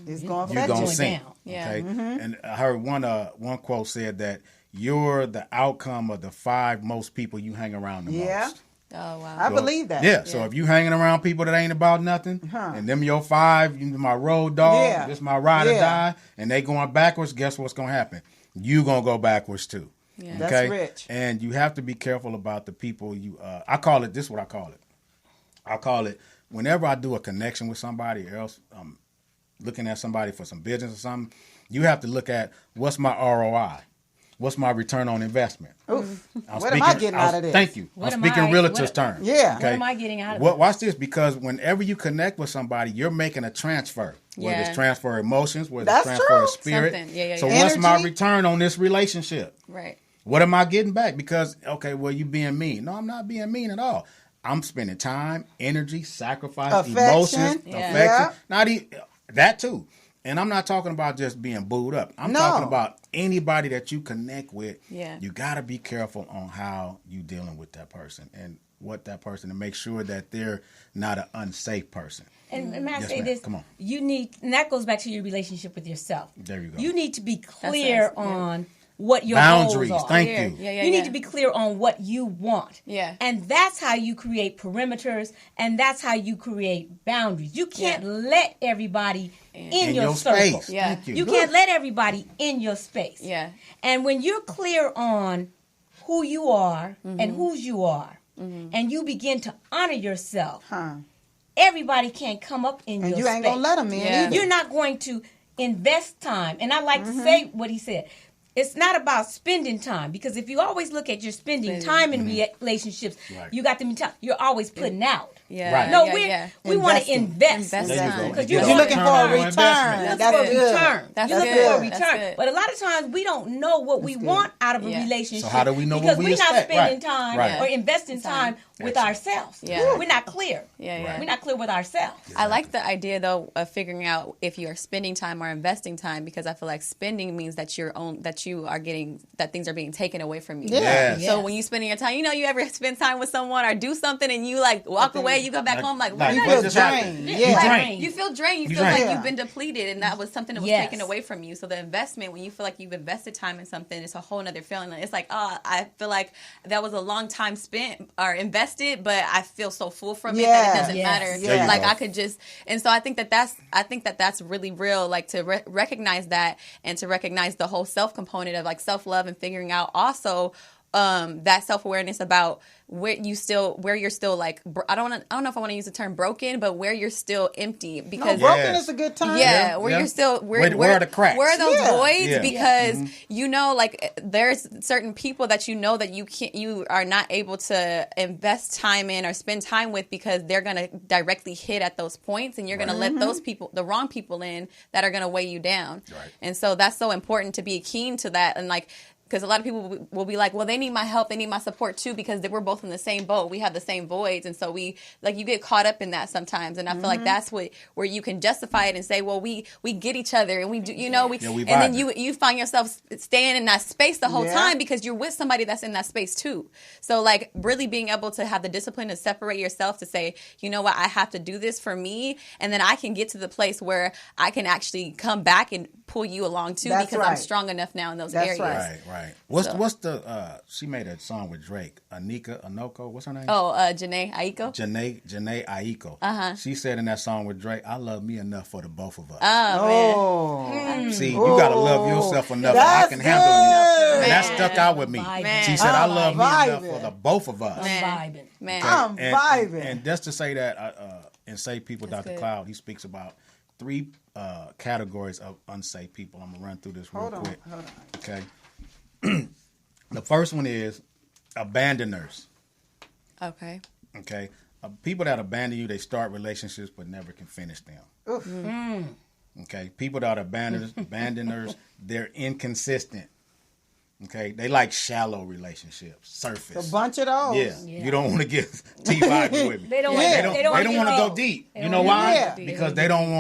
It's going to You're affect going you. to sink. Yeah. Okay. And I heard one quote said that you're the outcome of the 5 most people you hang around the most. Oh, wow. I believe that. Yeah. So if you hanging around people that ain't about nothing, and them your 5, you my road dog, this my ride or die, and they going backwards, guess what's going to happen? You going to go backwards too. Yeah. Okay? That's rich. And you have to be careful about the people you, I call it, this is what I call it. I call it, whenever I do a connection with somebody or else I'm looking at somebody for some business or something, you have to look at what's my ROI. What's my return on investment? What am I getting out of this? Thank you. What I'm am speaking I- realtor's what- terms. Yeah. What am I getting out of it? Watch this, because whenever you connect with somebody, you're making a transfer. Whether Yeah. it's transfer emotions, whether That's it's transfer true. of spirit. Something. Yeah. So what's my Energy. return on this relationship? Right. What am I getting back? Because, okay, well, you being mean. No, I'm not being mean at all. I'm spending time, energy, sacrifice, Affection. emotions, Yeah. affection. Yeah. Not that too. And I'm not talking about just being booed up. I'm No. talking about anybody that you connect with. Yeah. You got to be careful on how you dealing with that person and what that person, to make sure that they're not an unsafe person. And may I Yes, say ma'am. this? Come on. You need, and that goes back to your relationship with yourself. There you go. You need to be That's clear us, yeah. on what your Boundaries. goals are. Thank Yeah. you. Yeah. You need to be clear on what you want. Yeah. And that's how you create perimeters, and that's how you create boundaries. You can't let everybody in your circle. space. Yeah. Thank you. You can't let everybody in your space. Yeah. And when you're clear on who you are and whose you are, and you begin to honor yourself, everybody can't come up in And your you ain't space. going to let them in Yeah. either. You're not going to invest time. And I like to say what he said. It's not about spending time, because if you always look at your spending time in relationships, Right. you got to be you're always putting out. Yeah. Right. No, yeah. we want to Investing. invest. Invest There you time. go. Because You you're get looking return for a on return. investment. You're That's looking for a good. return. That's You're looking good. for a That's return. good. But a lot of times we don't know what we want out of a Yeah. relationship. So how do we know what because we we're not expect? spending Right. time Right. or investing time with Excellent. ourselves. Yeah. We're not clear. Yeah. We're not clear with ourselves. I like the idea though of figuring out if you are spending time or investing time, because I feel like spending means that things are being taken away from you. Yeah. Yes. So when you spending your time, you ever spend time with someone or do something and you like walk away, you go back home like, like, You what what feel just drained. happened? Yeah. You Like, drained. You feel drained. You You feel drained. like Yeah. you've been depleted, and that was something that was Yes. taken away from you. So the investment, when you feel like you've invested time in something, it's a whole nother feeling. It's like, I feel like that was a long time spent or invested, but I feel so full from it that Yeah. it doesn't Yes. matter. There you Like go. I could just, and so I think that's really real. Like to recognize that, and to recognize the whole self component of like self love, and figuring out also that self awareness about where you're still like, I don't know if I want to use the term broken, but where you're still empty, No, because broken Yes. is a good time. yeah, where Yeah. you're still Where are the cracks? Where are those Yeah. voids? Yeah. Because like there's certain people that that you are not able to invest time in or spend time with, because they're gonna directly hit at those points, and you're gonna let those people, the wrong people, in that are gonna weigh you down. Right. And so that's so important to be keen to that, and like. Because a lot of people will be like, well, they need my help, they need my support too, because we're both in the same boat. We have the same voids. And so you get caught up in that sometimes. And I feel like that's where you can justify it and say, well, we get each other, and we do, we we and then vibing. you find yourself staying in that space the whole Yeah. time, because you're with somebody that's in that space too. So like really being able to have the discipline to separate yourself, to say, you know what, I have to do this for me. And then I can get to the place where I can actually come back and pull you along too, That's because I'm right. strong enough now in those That's areas. right. Right. Right. What's the she made a song with Drake, Anoko, what's her name? Oh, Janae Aiko. Janae Aiko. She said in that song with Drake, I love me enough for the both of us. Oh, See, you gotta love yourself enough that I can handle you. And that stuck out with me. Man. She said, I love me enough vibing. for the both of us. Vibing. Man. I'm vibing. And just to say that, Unsafe People, Dr. good. Cloud, he speaks about 3 categories of unsafe people. I'm gonna run through this real quick. Hold on. Okay. The first one is abandoners. Okay. Okay. People that abandon you, they start relationships but never can finish them. Oof. Okay. People that are abandoners, they're inconsistent. Okay. They like shallow relationships, surface. A bunch of those. Yeah. You don't want to get T-vibing with me. They don't Yeah. want They don't want to go deep. They You don't know wanna why? go deep. Because they don't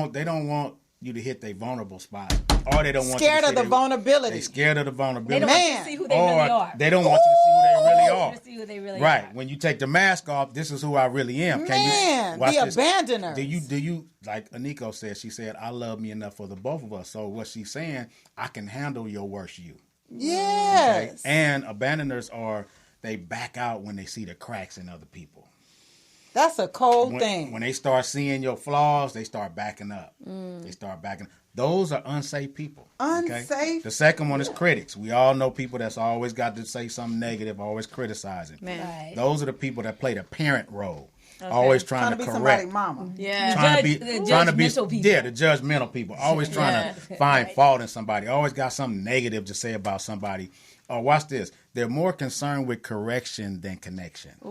want you to hit their vulnerable spot, or they don't want Scared you to of the They vulnerability. scared of the They vulnerability, don't want you Man. to see who they or really are. they don't want you to see who they really are. To see who they really Right. are. When you take the mask off, this is who I really am. Man, watch the this. abandoners. Do you like Aniko said? She said, "I love me enough for the both of us." So what she's saying, I can handle your worst you. Yes. And abandoners they back out when they see the cracks in other people. That's a cold thing. When they start seeing your flaws, they start backing up. They start backing. Those are unsafe people. Okay? Unsafe? The second one is critics. We all know people that's always got to say something negative, always criticizing. Man. Right. Those are the people that play the parent role, always trying to be correct. somebody's mama. Yeah. The judgmental people. Yeah, the judgmental people. Always trying to find fault in somebody. Always got something negative to say about somebody. Oh, watch this. They're more concerned with correction than connection. I'm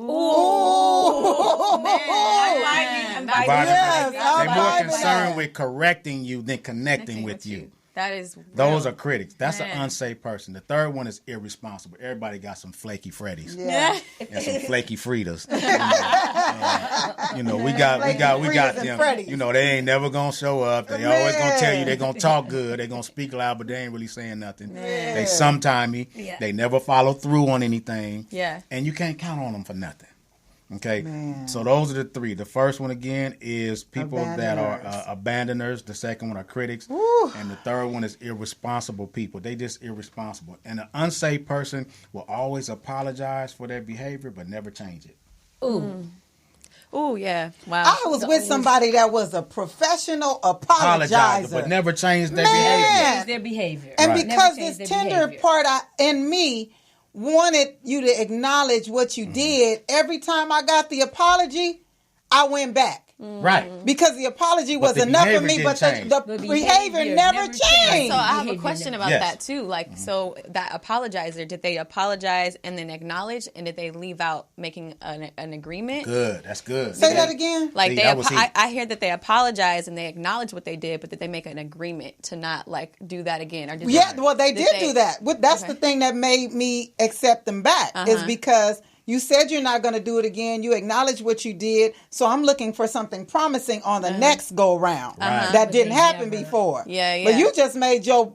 vibing. Yes, They're I'm more vibing concerned that. with correcting you than connecting with you. That is Those real. are critics. That's Man. an unsafe person. The third one is irresponsible. Everybody got some flaky Freddies Yeah. and some flaky Fridas. We got Fridas and them. Freddies. They ain't never gonna show up. They always gonna tell you they're gonna talk good. They're gonna speak loud, but they ain't really saying nothing. They sometimey. Yeah. They never follow through on anything. Yeah. And you can't count on them for nothing. Okay, Man. so those are the 3. The first one again is people that are Abandoners. abandoners. The second one are critics, Woo. and the third one is irresponsible people. They just irresponsible. And an unsafe person will always apologize for their behavior, but never change it. Ooh, yeah. Wow. I was with somebody that was a professional apologizer. but never change their Man. behavior. Change their behavior. And Right. because Never change this their tender behavior. part in me wanted you to acknowledge what you did, every time I got the apology, I went back. Right. Because the apology was the enough for behavior me, didn't but change. the The behavior behavior never never changed. changed. So I have a Behavior question about Yes. that too. Like, so that apologizer, did they apologize and then acknowledge, and did they leave out making an agreement? Good. That's good. Say that again. Like See, they, that was heat. I hear that they apologized and they acknowledge what they did, but did they make an agreement to not like do that again? Or did Yeah, well, they did they- do that. That's Okay. the thing that made me accept them back is because you said you're not going to do it again. You acknowledge what you did. So I'm looking for something promising on the next go round that But didn't they happen never- before. Yeah, But yeah. you just made your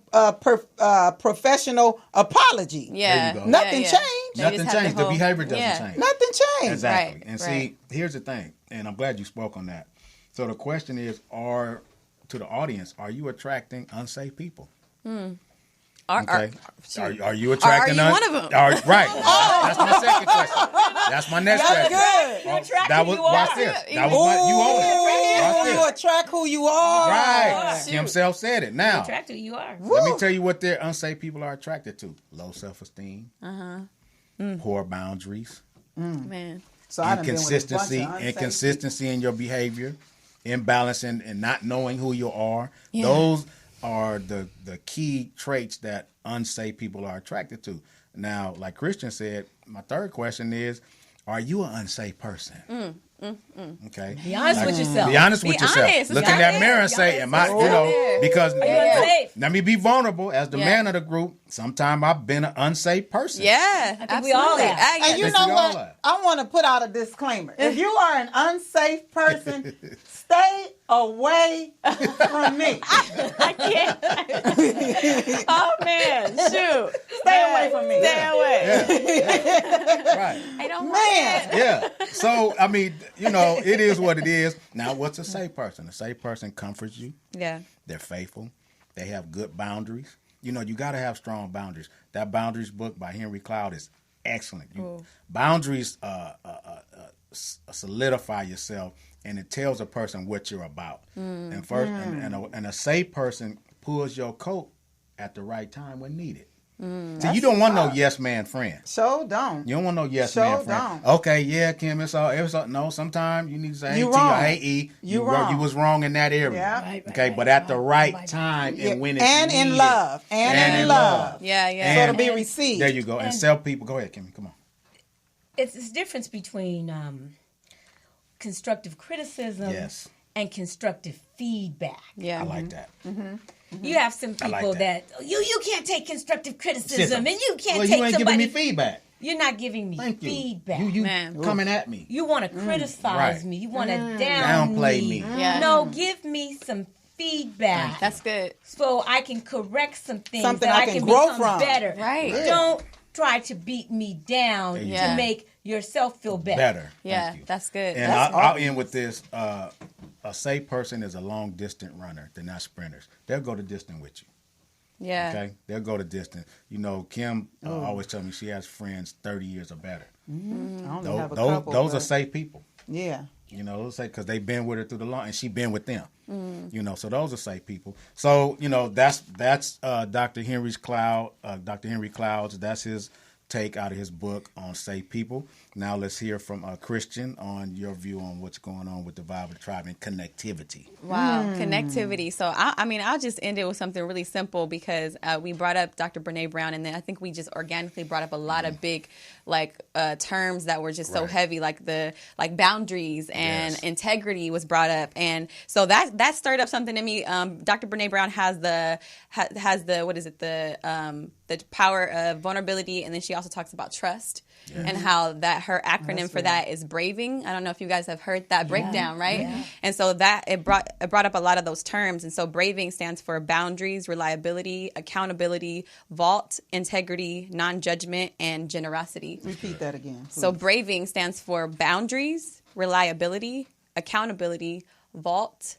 professional apology. Yeah, There you go. Nothing yeah. changed. They Nothing just have changed. The behavior doesn't change. Nothing changed. Exactly. Right, And right. see, here's the thing, and I'm glad you spoke on that. So the question is, to the audience, are you attracting unsafe people? Okay. Are you attracting? you one of them? Right. That's my second question. That's my next That's question. good. Oh, attract that who was you watch are. this. That was my, you own it. Watch You this. attract who you are. Right. Shoot. Kim Self said it. Now, Attract who you are. let me tell you what their unsafe people are attracted to: low self-esteem, poor boundaries, Man. So I done been with a bunch of unsafe inconsistency in your behavior, imbalance and not knowing who you are. Yeah. Those are the key traits that unsafe people are attracted to. Now, like Christian said, my third question is, are you an unsafe person? Okay. Be honest with yourself. Be honest with Be yourself. honest. Look Be in that honest. mirror and say, am I, because unsafe? let me be vulnerable as the Yeah. man of the group. Sometimes I've been an unsafe person. Yeah, I think we all absolutely. have. Yeah. And you Think know we all what? are. I want to put out a disclaimer. If you are an unsafe person, stay away from me. Oh man, shoot. Stay away from me. Stay away. Right. I don't want Man. it. Yeah. So, I mean, it is what it is. Now, what's a safe person? A safe person comforts you. Yeah. They're faithful. They have good boundaries. you know, you got to have strong boundaries. That Boundaries book by Henry Cloud is excellent. Boundaries solidify yourself, and it tells a person what you're about. And first, and a safe person pulls your coat at the right time when needed. So you don't want no yes man friend. So don't. You don't want no yes man friend. Don't. Okay, yeah, Kim, it's all. No, sometimes you need to say, hey, You T or wrong. hey, E. You wrong. You was wrong in that area. Yeah. Okay, but at the right time and when it's and needed. in love. And in love. Yeah, yeah. So And- to be received. There you go. And sell people. Go ahead, Kim. Come on. It's this difference between constructive criticism Yes. and constructive feedback. Yeah. I like that. You have some I like people that. that you can't take constructive criticism, and you can't Well, take you ain't somebody. giving me feedback. You're not giving me Thank you. feedback. You Man. coming at me. You want to criticize Right. me. You want to Downplay me. Yeah. No, give me some feedback. That's good. So I can correct some things Something that I I can can grow become from. better. Right. Yeah. Don't try to beat me down you go. to make yourself feel better. Better. Yeah, Thank you. that's good. And That's I'll end with this. A safe person is a long distance runner. They're not sprinters. They'll go the distance with you. yeah. Okay? They'll go the distance. You know, Kim always tells me she has friends 30 years or better. I only Those, have a couple. those but- are safe people. Yeah. You know, those say because they've been with her through the long, and she been with them. You know, so those are safe people. So you know, that's Dr. Henry Clouds. That's his take out of his book on safe people. Now let's hear from Christian on your view on what's going on with the Vibe of the Tribe and connectivity. Wow, connectivity. So, I mean, I'll just end it with something really simple because we brought up Dr. Brene Brown, and then I think we just organically brought up a lot of big, terms that were just so Right. heavy, like boundaries and Yes. integrity was brought up, and so that stirred up something in me. Dr. Brene Brown has the what is it, the power of vulnerability, and then she also talks about trust. And how that her acronym for that is BRAVING. I don't know if you guys have heard that breakdown, right? Yeah. And so that it brought up a lot of those terms. And so BRAVING stands for boundaries, reliability, accountability, vault, integrity, non-judgment, and generosity. Repeat that again. So please. BRAVING stands for boundaries, reliability, accountability, vault,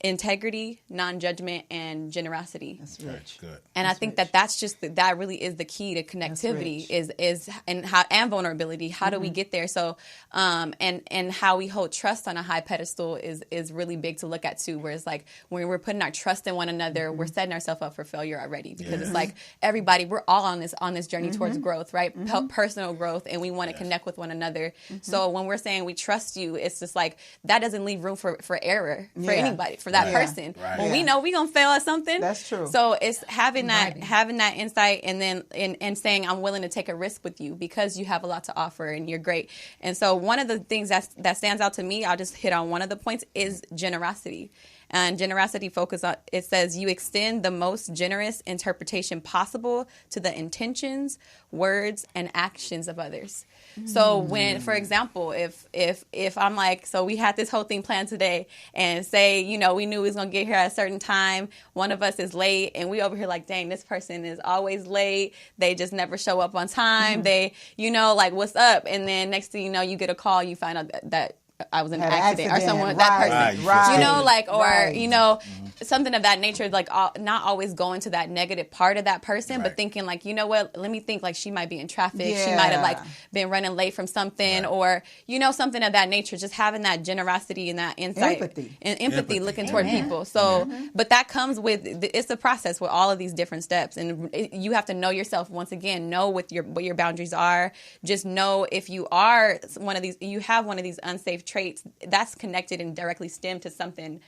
integrity, non-judgment, and generosity. That's rich. Good. And I think that that's just that really is the key to connectivity rich. is and vulnerability. How do we get there? So and how we hold trust on a high pedestal is really big to look at too. Where it's like when we're putting our trust in one another, we're setting ourselves up for failure already because it's like everybody, we're all on this journey towards growth, right? Personal growth, and we want to connect with one another. So when we're saying we trust you, it's just like that doesn't leave room for error for Yeah. anybody. For that Right. person, Right. when Yeah. we know we gonna fail at something, That's true. So it's having that insight, and then and saying I'm willing to take a risk with you because you have a lot to offer and you're great. And so one of the things that stands out to me, I'll just hit on one of the points, is generosity. And generosity focus on, it says you extend the most generous interpretation possible to the intentions, words, and actions of others. So when, for example, if I'm like, so we had this whole thing planned today, and say, you know, we knew we was gonna get here at a certain time, one of us is late, and we over here like, dang, this person is always late. They just never show up on time. They, you know, like, what's up? And then next thing you know, you get a call, you find out that I was in an Had an accident, or accident. someone, that person. Right. You know, like, or, Right. you know, something of that nature, like not always going to that negative part of that person, but Right. thinking like, you know what, let me think, like, she might be in traffic. She Yeah. might have like been running late from something, or, you know, something of that nature, just having that generosity and that insight Empathy. and empathy, Empathy. looking toward people. So, but that comes with, it's a process with all of these different steps. And you have to know yourself, once again, know what your boundaries are. Just know if you are one of these, you have one of these unsafe traits, that's connected and directly stemmed to something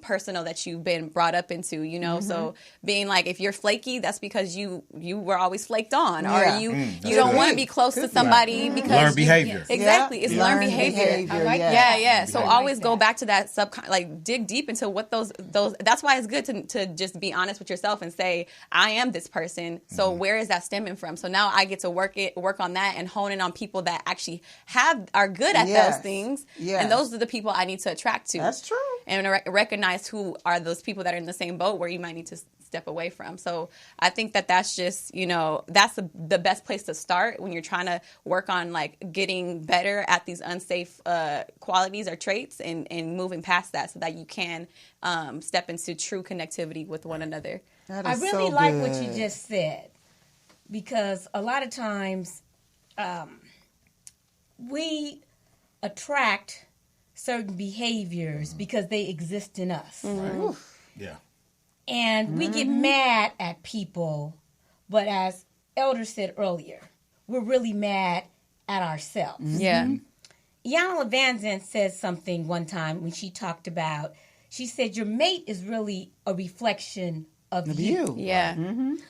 personal that you've been brought up into, you know. So being like, if you're flaky, that's because you were always flaked on, Yeah. or you that's don't good. want to be close to somebody because Learned behavior. Exactly, Yeah. it's learned behavior. I like Yeah. So I always like go that. back to that like dig deep into what those. That's why it's good to just be honest with yourself and say, I am this person. So where is that stemming from? So now I get to work on that and hone in on people that actually are good at Yes. those things. Yes. And those are the people I need to attract to. That's true. And recognize who are those people that are in the same boat where you might need to step away from. So I think that that's just, that's the best place to start when you're trying to work on like getting better at these unsafe qualities or traits and moving past that so that you can step into true connectivity with one another. That I is really so like good. what you just said, because a lot of times we attract certain behaviors because they exist in us. Right. Yeah. And we get mad at people, but as Elder said earlier, we're really mad at ourselves. Yeah. Iyanla Vanzant said something one time when she talked about, she said, your mate is really a reflection of you. Yeah.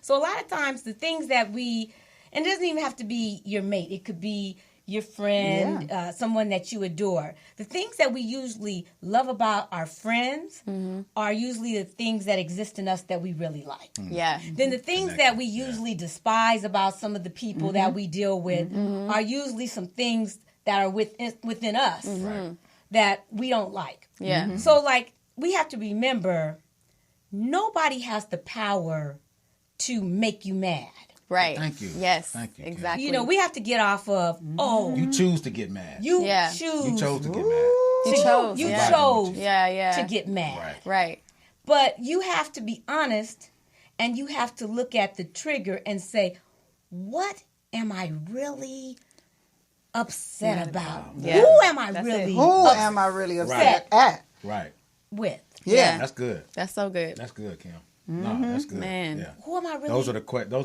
So a lot of times the things that and it doesn't even have to be your mate. It could be your friend, someone that you adore. The things that we usually love about our friends are usually the things that exist in us that we really like. Yeah. Then the things that we usually despise about some of the people that we deal with are usually some things that are within us that we don't like. Yeah. So, like, we have to remember, nobody has the power to make you mad. Right. Thank you. Yes. Thank you, Kim. Exactly. You know, we have to get off of, You choose to get mad. you Yeah. choose. You chose to get mad. You chose. You yeah. chose Yeah. to get mad. Right. Right. But you have to be honest, and you have to look at the trigger and say, what am I really upset about? Yeah. Who am I That's really it. Who am I really upset at? Right. with? Yeah. That's good. That's so good. That's good, Kim. No, that's good. Man. Yeah. Who am I really? Those are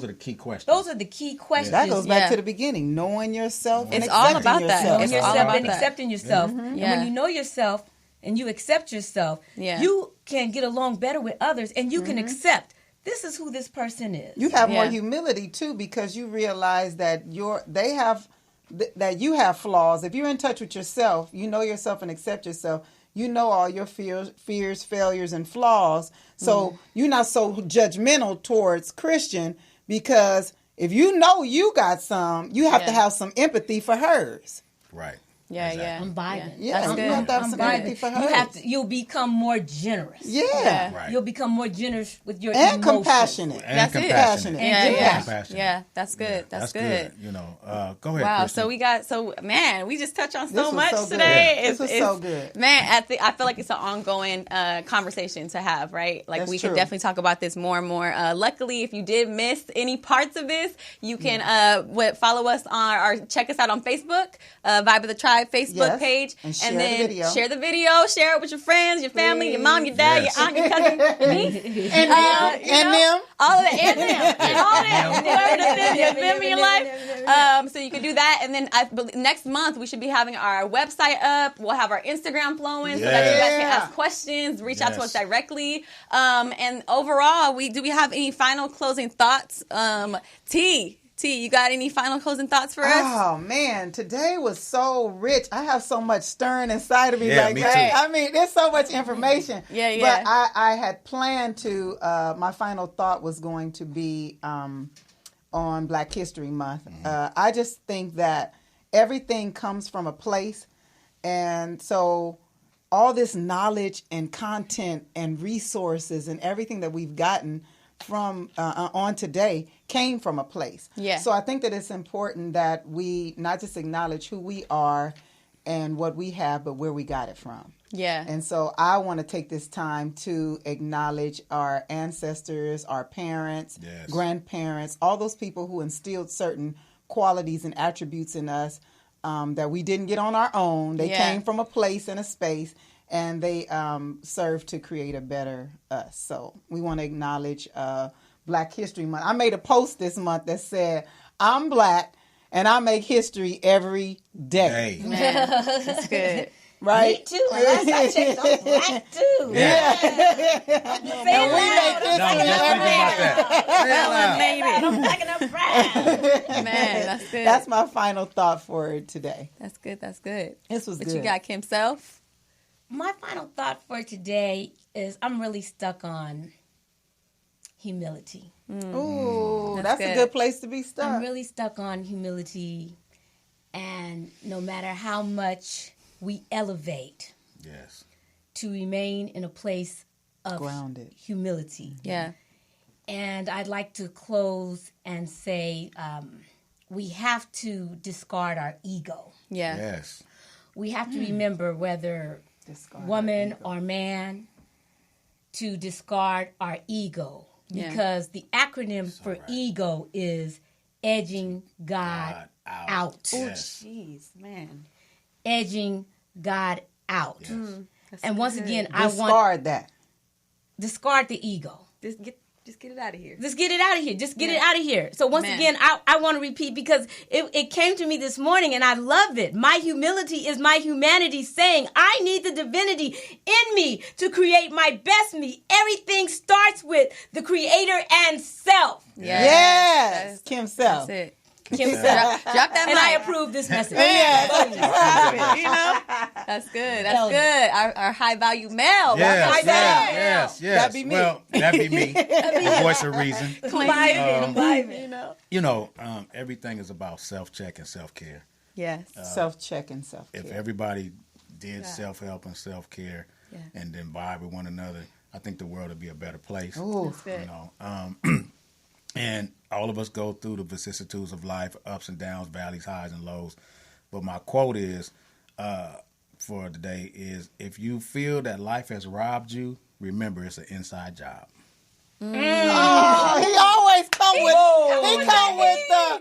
the key questions. Those are the key questions. That goes back Yeah. to the beginning, knowing yourself and It's all accepting about that. yourself. Knowing It's all yourself about and that. accepting yourself. And Yeah. when you know yourself and you accept yourself, Yeah. you can get along better with others, and you can accept this is who this person is. You have more Yeah. humility too, because you realize that that you have flaws. If you're in touch with yourself, you know yourself and accept yourself. You know all your fears, failures, and flaws. So you're not so judgmental towards Christian, because if you know you got some, you have to Yeah. have some empathy for hers. Right. Yeah. Exactly. Yeah. I'm vibing. Yeah, That's you good. have to have I'm some empathy vibing. for hers. You have to. You'll become more generous. Yeah. Right. You'll become more generous with your And emotions. compassionate. And That's it. compassionate. And Yeah, compassionate. yeah, Compassionate. yeah. That's good. That's good. You know, go ahead. Wow. Kristen. So we just touched on This so was much so good. today. Yeah. This was so good. Man, I feel like it's an ongoing conversation to have, right? Like That's we true. can definitely talk about this more and more. Luckily, if you did miss any parts of this, you can follow us check us out on Facebook, Vibe of the Tribe Facebook Yes. page, And share the video. share the video, share it with your friends, your family, your mom, your dad, Yes. your aunt, your cousin, me. And them. All of that, and them, and all that, whoever them in your life. So you can do that, and then next month we should be having our website up. We'll have our Instagram flowing so that you guys can Yeah. ask questions, reach out to us Yes. directly. And overall, do we have any final closing thoughts? T, you got any final closing thoughts for us? Oh man, today was so rich. I have so much stirring inside of me. Yeah, like me that. too. I mean, there's so much information. Yeah, yeah. But I had planned to. My final thought was going to be on Black History Month. I just think that everything comes from a place, and so all this knowledge and content and resources and everything that we've gotten from on today came from a place. Yeah. So I think that it's important that we not just acknowledge who we are and what we have, but where we got it from. Yeah. And so I want to take this time to acknowledge our ancestors, our parents, Yes. grandparents, all those people who instilled certain qualities and attributes in us that we didn't get on our own. They Yeah. came from a place and a space, and they serve to create a better us. So we want to acknowledge Black History Month. I made a post this month that said, I'm Black and I make history every day. Hey. Man, that's good. Right? Me too. And last I checked, I'm black too. Yeah. Say it And we loud. make No, history just think every about day. that. Say it loud. Made it. I'm black and I'm proud. Man, that's good. That's my final thought for today. That's good. That's good. This was But good. you got Kim Self. My final thought for today is I'm really stuck on humility. Ooh, that's a good. good place to be stuck. I'm really stuck on humility, and no matter how much we elevate Yes. to remain in a place of Grounded. humility, Yeah. And I'd like to close and say we have to discard our ego. Yeah. Yes. We have to remember, whether woman or man, to discard our ego. Yeah. Because the acronym for ego is edging God out. Oh, Yes. jeez, man. Edging God out. Yes. And once again, I want Discard that. discard the ego. Just get it out of here. Just get it out of here. Just get it out of here. So once again, I want to repeat, because it came to me this morning and I love it. My humility is my humanity, saying I need the divinity in me to create my best me. Everything starts with the creator and self. Yes. Kim Self. That's it. Kim said, Drop that and I mic. approve this message. You know? That's good. That's good. Our high value male. Yes. That'd be me. Well, that'd be me. The voice of reason. You know, everything is about self-check and self-care. Yes. Self-check and self-care. If everybody did self-help and self-care and then vibe with one another, I think the world would be a better place. Ooh. You know, and all of us go through the vicissitudes of life, ups and downs, valleys, highs and lows. But my quote is for today is, if you feel that life has robbed you, remember it's an inside job. Oh, he always come with. He come with the.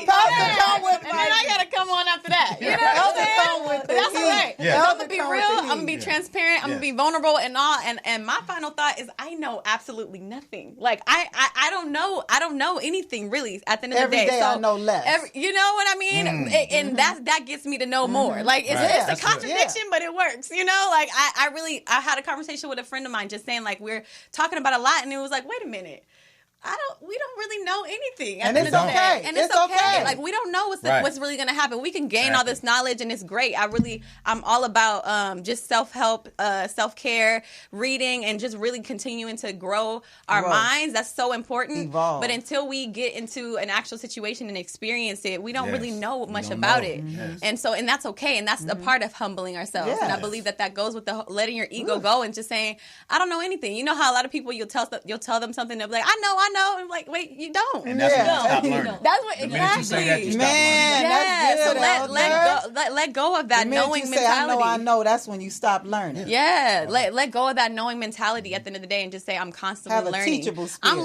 Pastor come with. And then I gotta come on after that. You know what Elder I'm saying? come with. But that's all right. Yeah. I'm gonna be real. I'm gonna be transparent. I'm gonna be vulnerable and all. And my final thought is, I know absolutely nothing. Like I don't know. I don't know anything really. At the end of Every the day, day I know less. You know what I mean? And that gets me to know more. Like it's That's a contradiction, but it works. You know, like I had a conversation with a friend of mine just saying, like, we're talking about a lot, and it was like, wait a minute. We don't really know anything. And it's okay. And it's okay. Like, we don't know what's really going to happen. We can gain all this knowledge, and it's great. I'm all about just self-help, self-care, reading, and just really continuing to grow our minds. That's so important. Evolve. But until we get into an actual situation and experience it, we don't really know much don't about know. it. Yes. And that's okay. And that's a part of humbling ourselves. And I Yes. believe that goes with the letting your ego go and just saying, I don't know anything. You know how a lot of people, you'll tell them something, they'll be like, I know. And I'm like, wait, you don't. And that's when you stop You learning. don't. That's what The minute you say that, you stop Man, learning. that's good. So let go of that The minute knowing you say, mentality. I know, that's when you stop learning. Yeah, let go of that knowing mentality at the end of the day and just say, I'm constantly Have a learning. teachable spirit. I'm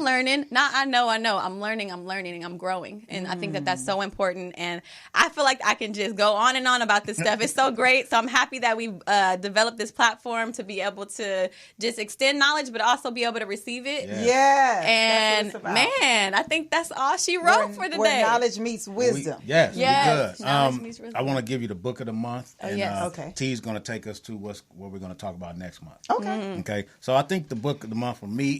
learning. Not I know. I'm learning, and I'm growing. And I think that that's so important. And I feel like I can just go on and on about this stuff. It's so great. So I'm happy that we've developed this platform to be able to just extend knowledge, but also be able to receive it. Yeah. Yes. And that's what it's about. man, I think that's all she wrote for today. Where knowledge meets wisdom. Yes, Yes, we knowledge good. meets wisdom. I want to give you the book of the month. Oh, and, yes. Okay. T's going to take us to what we're going to talk about next month. Okay. Okay. So I think the book of the month for me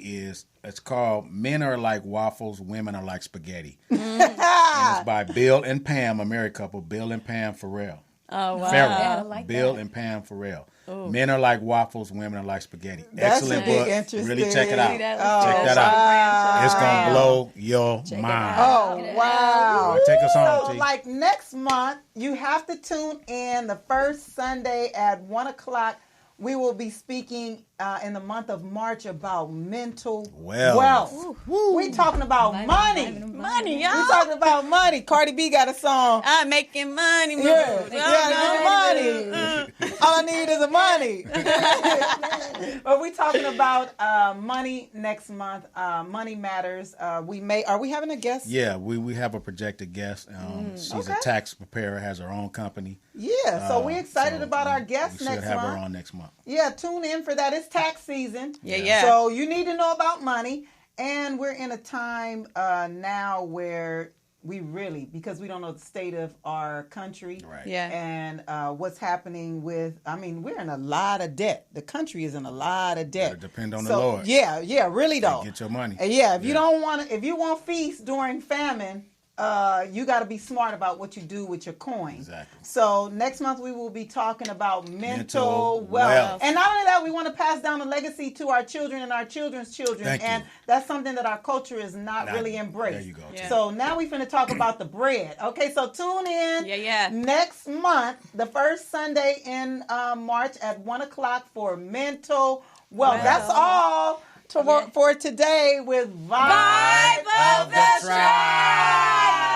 it's called Men Are Like Waffles, Women Are Like Spaghetti. And it's by Bill and Pam, a married couple, Bill and Pam Farrell. Oh, wow. Farrell. I like Bill and Pam Farrell. Men are like waffles, women are like spaghetti. That Excellent should be book. interesting. Really check it out. See, that Oh, Check that out. wow. It's going to blow your mind. Oh, wow. Take us So, home, T. like next month, you have to tune in the first Sunday at 1 o'clock. We will be speaking in the month of March about mental wealth. We talking about money. Money, We y'all. talking about money. Cardi B got a song. I'm making money. Yeah, money. All I need is a money. But we talking about money next month. Money matters. Are we having a guest? Yeah, we have a projected guest. She's a tax preparer, has her own company. Yeah. So we're excited about our guest we next should have month. her on next month. Yeah, tune in for that. It's tax season. Yeah. So you need to know about money. And we're in a time now where we really, because we don't know the state of our country. Right. Yeah. And what's happening with, we're in a lot of debt. The country is in a lot of debt. Gotta depend on the Lord. Yeah, really though. Get your money. And yeah, if you don't want to, if you want feast during famine, you got to be smart about what you do with your coin. Exactly. So next month we will be talking about mental Mental wealth. wealth. And not only that, we want to pass down a legacy to our children and our children's children. Thank and you. that's something that our culture is not really embraced. There you go. Yeah. So now we finna talk about the bread. Okay, so tune in Yeah. next month, the first Sunday in March at 1 o'clock for mental wealth. That's all for today with Vibe Vibe of the Tribe.